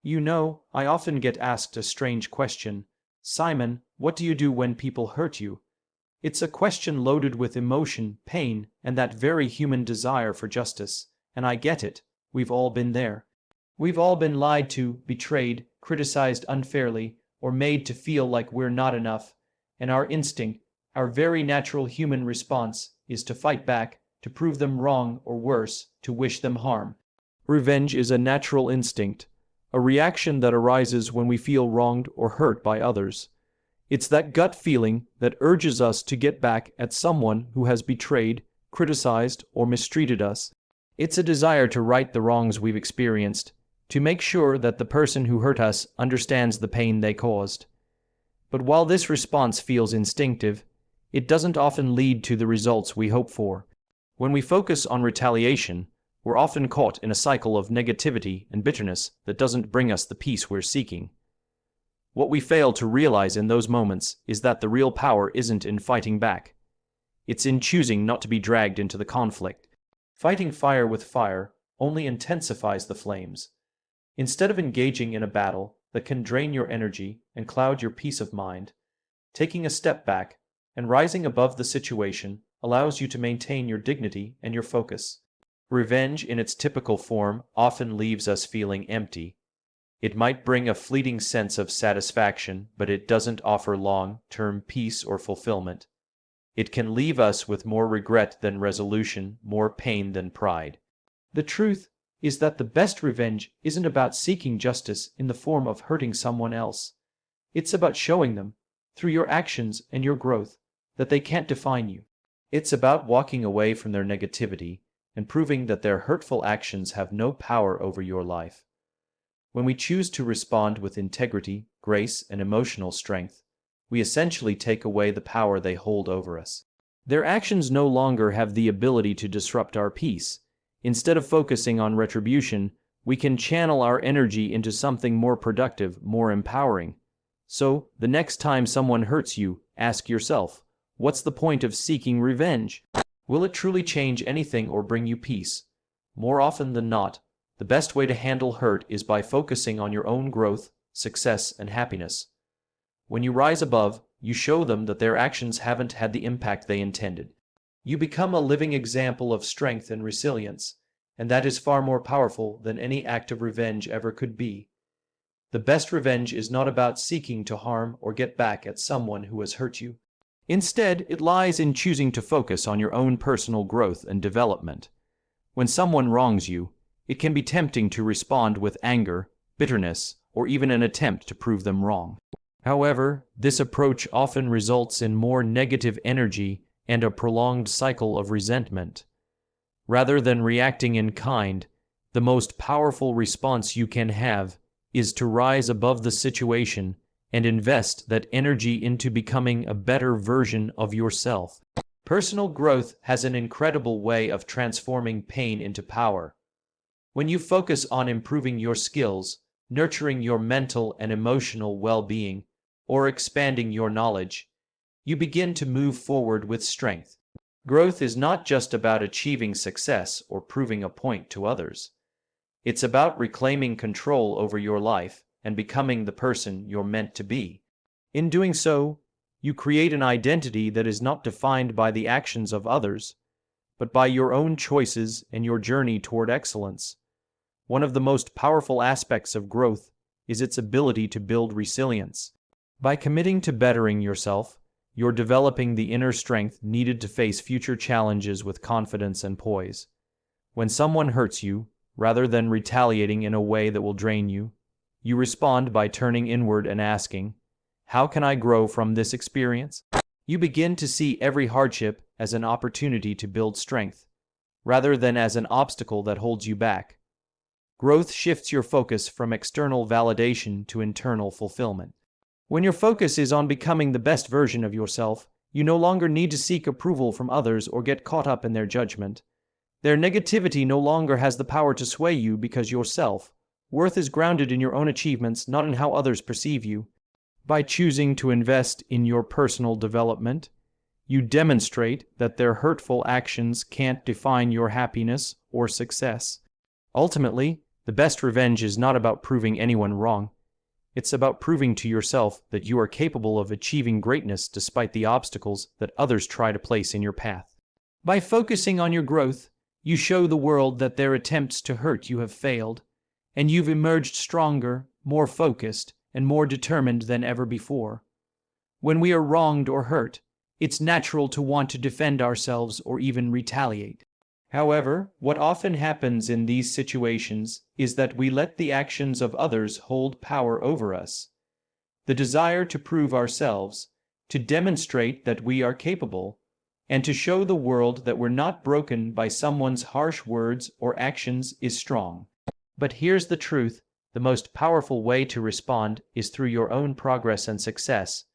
I often get asked a strange question. Simon, what do you do when people hurt you? It's a question loaded with emotion, pain, and that very human desire for justice. And I get it. We've all been there. We've all been lied to, betrayed, criticized unfairly, or made to feel like we're not enough. And our instinct, our very natural human response, is to fight back, to prove them wrong, or worse, to wish them harm. Revenge is a natural instinct, a reaction that arises when we feel wronged or hurt by others. It's that gut feeling that urges us to get back at someone who has betrayed, criticized, or mistreated us. It's a desire to right the wrongs we've experienced, to make sure that the person who hurt us understands the pain they caused. But while this response feels instinctive, it doesn't often lead to the results we hope for. When we focus on retaliation, we're often caught in a cycle of negativity and bitterness that doesn't bring us the peace we're seeking. What we fail to realize in those moments is that the real power isn't in fighting back. It's in choosing not to be dragged into the conflict. Fighting fire with fire only intensifies the flames. Instead of engaging in a battle that can drain your energy and cloud your peace of mind, taking a step back and rising above the situation allows you to maintain your dignity and your focus. Revenge in its typical form often leaves us feeling empty. It might bring a fleeting sense of satisfaction, but it doesn't offer long-term peace or fulfillment. It can leave us with more regret than resolution, more pain than pride. The truth is that the best revenge isn't about seeking justice in the form of hurting someone else. It's about showing them, through your actions and your growth, that they can't define you. It's about walking away from their negativity and proving that their hurtful actions have no power over your life. When we choose to respond with integrity, grace, and emotional strength, we essentially take away the power they hold over us. Their actions no longer have the ability to disrupt our peace. Instead of focusing on retribution, we can channel our energy into something more productive, more empowering. So, the next time someone hurts you, ask yourself, what's the point of seeking revenge? Will it truly change anything or bring you peace? More often than not, the best way to handle hurt is by focusing on your own growth, success, and happiness. When you rise above, you show them that their actions haven't had the impact they intended. You become a living example of strength and resilience, and that is far more powerful than any act of revenge ever could be. The best revenge is not about seeking to harm or get back at someone who has hurt you. Instead, it lies in choosing to focus on your own personal growth and development. When someone wrongs you, it can be tempting to respond with anger, bitterness, or even an attempt to prove them wrong. However, this approach often results in more negative energy and a prolonged cycle of resentment. Rather than reacting in kind, the most powerful response you can have is to rise above the situation and invest that energy into becoming a better version of yourself. Personal growth has an incredible way of transforming pain into power. When you focus on improving your skills, nurturing your mental and emotional well-being, or expanding your knowledge, you begin to move forward with strength. Growth is not just about achieving success or proving a point to others. It's about reclaiming control over your life and becoming the person you're meant to be. In doing so, you create an identity that is not defined by the actions of others, but by your own choices and your journey toward excellence. One of the most powerful aspects of growth is its ability to build resilience. By committing to bettering yourself, you're developing the inner strength needed to face future challenges with confidence and poise. When someone hurts you, rather than retaliating in a way that will drain you, you respond by turning inward and asking, "How can I grow from this experience?" You begin to see every hardship as an opportunity to build strength, rather than as an obstacle that holds you back. Growth shifts your focus from external validation to internal fulfillment. When your focus is on becoming the best version of yourself, you no longer need to seek approval from others or get caught up in their judgment. Their negativity no longer has the power to sway you because your self-worth is grounded in your own achievements, not in how others perceive you. By choosing to invest in your personal development, you demonstrate that their hurtful actions can't define your happiness or success. Ultimately, The best revenge is not about proving anyone wrong. It's about proving to yourself that you are capable of achieving greatness despite the obstacles that others try to place in your path. By focusing on your growth, you show the world that their attempts to hurt you have failed, and you've emerged stronger, more focused, and more determined than ever before. When we are wronged or hurt, it's natural to want to defend ourselves or even retaliate. However, what often happens in these situations is that we let the actions of others hold power over us. The desire to prove ourselves, to demonstrate that we are capable, and to show the world that we're not broken by someone's harsh words or actions is strong. But here's the truth: the most powerful way to respond is through your own progress and success.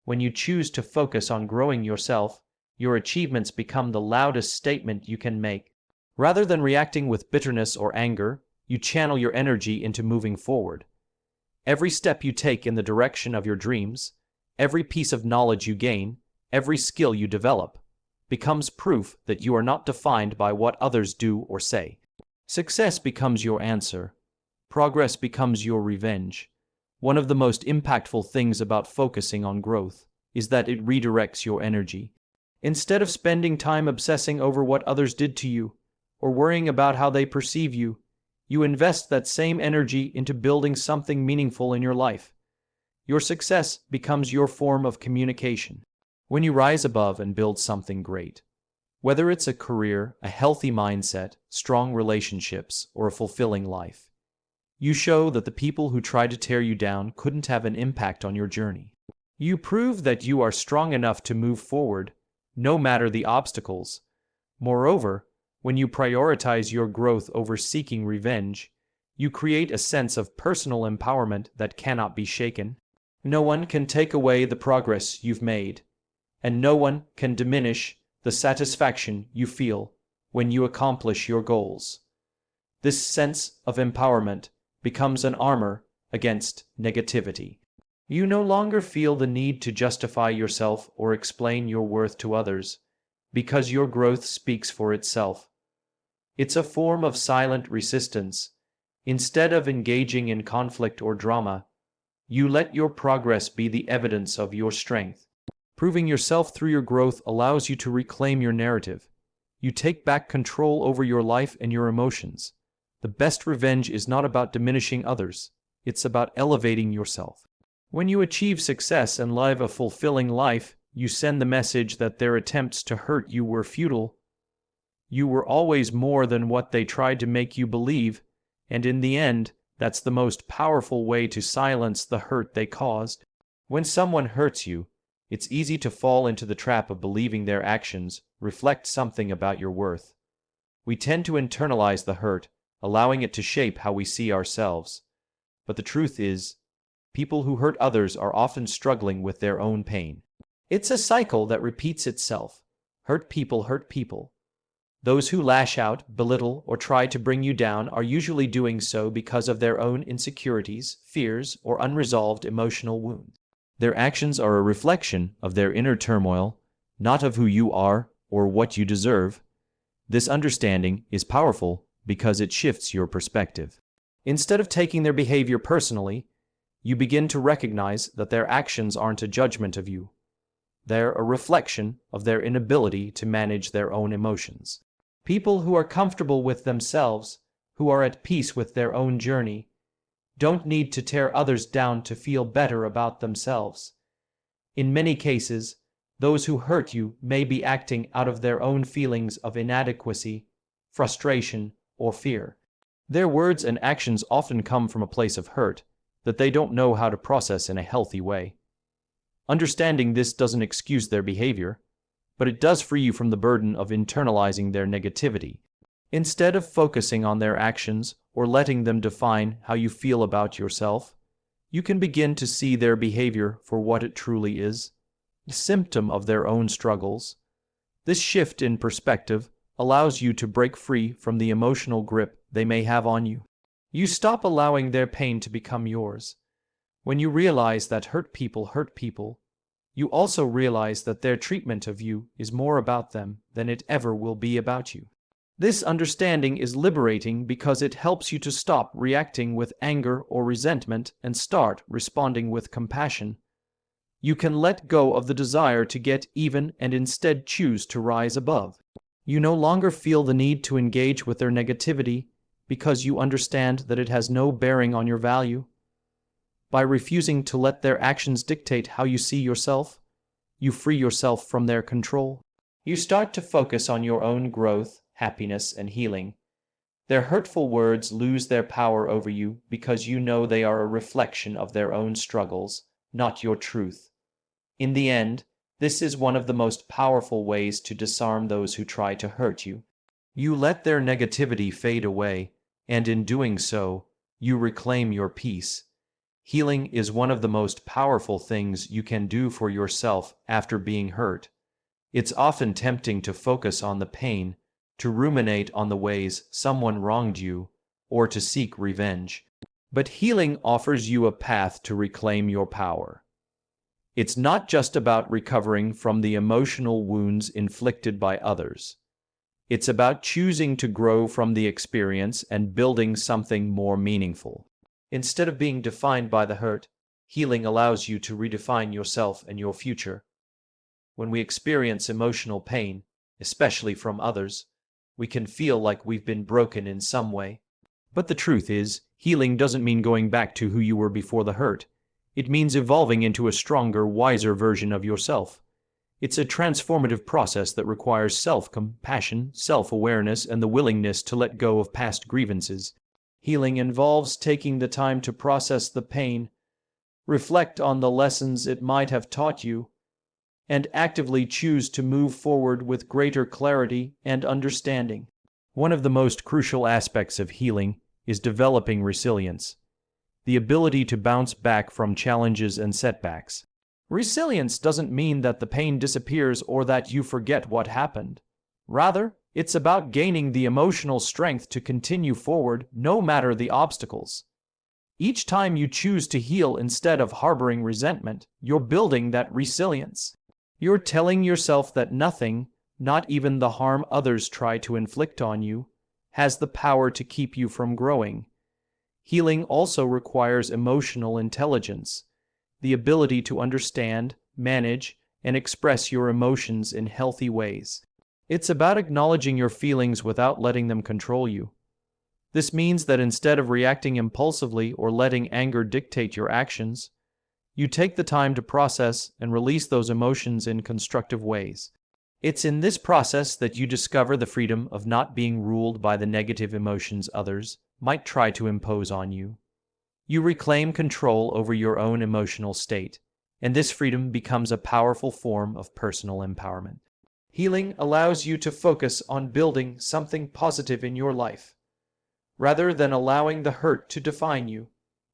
When you choose to focus on growing yourself, your achievements become the loudest statement you can make. Rather than reacting with bitterness or anger, you channel your energy into moving forward. Every step you take in the direction of your dreams, every piece of knowledge you gain, every skill you develop, becomes proof that you are not defined by what others do or say. Success becomes your answer. Progress becomes your revenge. One of the most impactful things about focusing on growth is that it redirects your energy. Instead of spending time obsessing over what others did to you, or worrying about how they perceive you, you invest that same energy into building something meaningful in your life. Your success becomes your form of communication. When you rise above and build something great, whether it's a career, a healthy mindset, strong relationships, or a fulfilling life, you show that the people who tried to tear you down couldn't have an impact on your journey. You prove that you are strong enough to move forward, no matter the obstacles. Moreover, when you prioritize your growth over seeking revenge, you create a sense of personal empowerment that cannot be shaken. No one can take away the progress you've made, and no one can diminish the satisfaction you feel when you accomplish your goals. This sense of empowerment becomes an armor against negativity. You no longer feel the need to justify yourself or explain your worth to others, because your growth speaks for itself. It's a form of silent resistance. Instead of engaging in conflict or drama, you let your progress be the evidence of your strength. Proving yourself through your growth allows you to reclaim your narrative. You take back control over your life and your emotions. The best revenge is not about diminishing others, it's about elevating yourself. When you achieve success and live a fulfilling life, you send the message that their attempts to hurt you were futile. You were always more than what they tried to make you believe, and in the end, that's the most powerful way to silence the hurt they caused. When someone hurts you, it's easy to fall into the trap of believing their actions reflect something about your worth. We tend to internalize the hurt, allowing it to shape how we see ourselves. But the truth is, people who hurt others are often struggling with their own pain. It's a cycle that repeats itself. Hurt people hurt people. Those who lash out, belittle, or try to bring you down are usually doing so because of their own insecurities, fears, or unresolved emotional wounds. Their actions are a reflection of their inner turmoil, not of who you are or what you deserve. This understanding is powerful because it shifts your perspective. Instead of taking their behavior personally, you begin to recognize that their actions aren't a judgment of you. They're a reflection of their inability to manage their own emotions. People who are comfortable with themselves, who are at peace with their own journey, don't need to tear others down to feel better about themselves. In many cases, those who hurt you may be acting out of their own feelings of inadequacy, frustration, or fear. Their words and actions often come from a place of hurt that they don't know how to process in a healthy way. Understanding this doesn't excuse their behavior, but it does free you from the burden of internalizing their negativity. Instead of focusing on their actions or letting them define how you feel about yourself, you can begin to see their behavior for what it truly is, a symptom of their own struggles. This shift in perspective allows you to break free from the emotional grip they may have on you. You stop allowing their pain to become yours. When you realize that hurt people, you also realize that their treatment of you is more about them than it ever will be about you. This understanding is liberating because it helps you to stop reacting with anger or resentment and start responding with compassion. You can let go of the desire to get even and instead choose to rise above. You no longer feel the need to engage with their negativity because you understand that it has no bearing on your value. By refusing to let their actions dictate how you see yourself, you free yourself from their control. You start to focus on your own growth, happiness, and healing. Their hurtful words lose their power over you because you know they are a reflection of their own struggles, not your truth. In the end, this is one of the most powerful ways to disarm those who try to hurt you. You let their negativity fade away, and in doing so, you reclaim your peace. Healing is one of the most powerful things you can do for yourself after being hurt. It's often tempting to focus on the pain, to ruminate on the ways someone wronged you, or to seek revenge. But healing offers you a path to reclaim your power. It's not just about recovering from the emotional wounds inflicted by others. It's about choosing to grow from the experience and building something more meaningful. Instead of being defined by the hurt, healing allows you to redefine yourself and your future. When we experience emotional pain, especially from others, we can feel like we've been broken in some way. But the truth is, healing doesn't mean going back to who you were before the hurt. It means evolving into a stronger, wiser version of yourself. It's a transformative process that requires self-compassion, self-awareness, and the willingness to let go of past grievances. Healing involves taking the time to process the pain, reflect on the lessons it might have taught you, and actively choose to move forward with greater clarity and understanding. One of the most crucial aspects of healing is developing resilience, the ability to bounce back from challenges and setbacks. Resilience doesn't mean that the pain disappears or that you forget what happened. Rather, it's about gaining the emotional strength to continue forward no matter the obstacles. Each time you choose to heal instead of harboring resentment, you're building that resilience. You're telling yourself that nothing, not even the harm others try to inflict on you, has the power to keep you from growing. Healing also requires emotional intelligence, the ability to understand, manage, and express your emotions in healthy ways. It's about acknowledging your feelings without letting them control you. This means that instead of reacting impulsively or letting anger dictate your actions, you take the time to process and release those emotions in constructive ways. It's in this process that you discover the freedom of not being ruled by the negative emotions others might try to impose on you. You reclaim control over your own emotional state, and this freedom becomes a powerful form of personal empowerment. Healing allows you to focus on building something positive in your life. Rather than allowing the hurt to define you,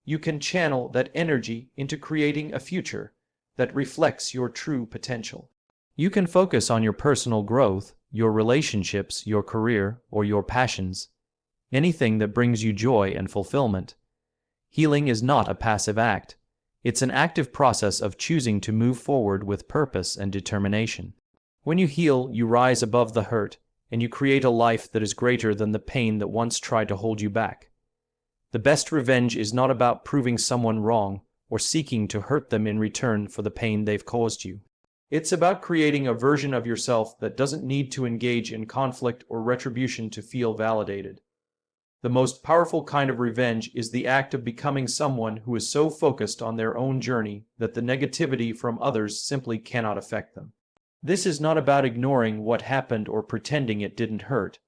you can channel that energy into creating a future that reflects your true potential. You can focus on your personal growth, your relationships, your career, or your passions, anything that brings you joy and fulfillment. Healing is not a passive act. It's an active process of choosing to move forward with purpose and determination. When you heal, you rise above the hurt, and you create a life that is greater than the pain that once tried to hold you back. The best revenge is not about proving someone wrong or seeking to hurt them in return for the pain they've caused you. It's about creating a version of yourself that doesn't need to engage in conflict or retribution to feel validated. The most powerful kind of revenge is the act of becoming someone who is so focused on their own journey that the negativity from others simply cannot affect them. This is not about ignoring what happened or pretending it didn't hurt.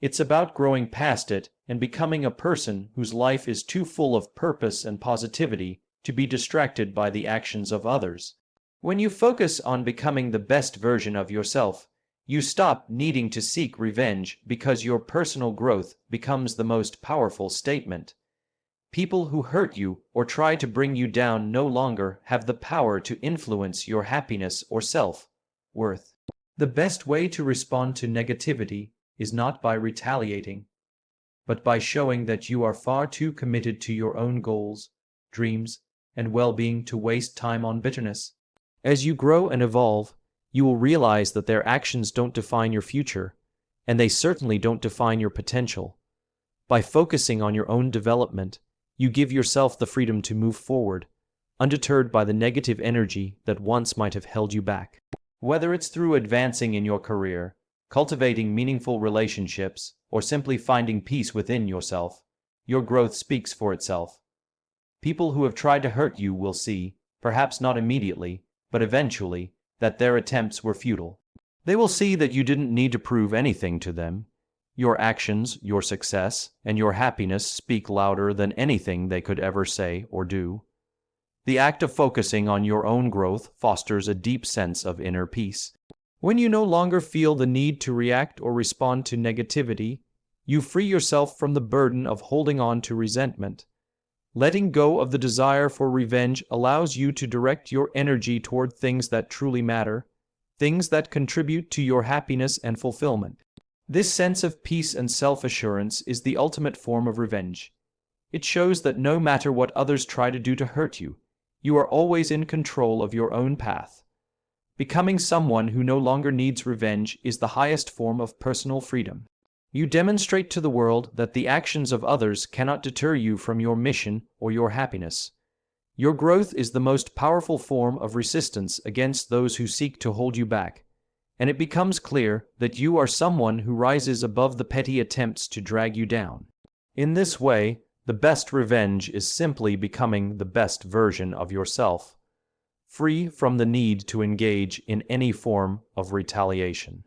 It's about growing past it and becoming a person whose life is too full of purpose and positivity to be distracted by the actions of others. When you focus on becoming the best version of yourself, you stop needing to seek revenge because your personal growth becomes the most powerful statement. People who hurt you or try to bring you down no longer have the power to influence your happiness or self-worth. The best way to respond to negativity is not by retaliating, but by showing that you are far too committed to your own goals, dreams, and well-being to waste time on bitterness. As you grow and evolve, you will realize that their actions don't define your future, and they certainly don't define your potential. By focusing on your own development, you give yourself the freedom to move forward, undeterred by the negative energy that once might have held you back. Whether it's through advancing in your career, cultivating meaningful relationships, or simply finding peace within yourself, your growth speaks for itself. People who have tried to hurt you will see, perhaps not immediately, but eventually, that their attempts were futile. They will see that you didn't need to prove anything to them. Your actions, your success, and your happiness speak louder than anything they could ever say or do. The act of focusing on your own growth fosters a deep sense of inner peace. When you no longer feel the need to react or respond to negativity, you free yourself from the burden of holding on to resentment. Letting go of the desire for revenge allows you to direct your energy toward things that truly matter, things that contribute to your happiness and fulfillment. This sense of peace and self-assurance is the ultimate form of revenge. It shows that no matter what others try to do to hurt you, you are always in control of your own path. Becoming someone who no longer needs revenge is the highest form of personal freedom. You demonstrate to the world that the actions of others cannot deter you from your mission or your happiness. Your growth is the most powerful form of resistance against those who seek to hold you back, and it becomes clear that you are someone who rises above the petty attempts to drag you down. In this way, the best revenge is simply becoming the best version of yourself, free from the need to engage in any form of retaliation.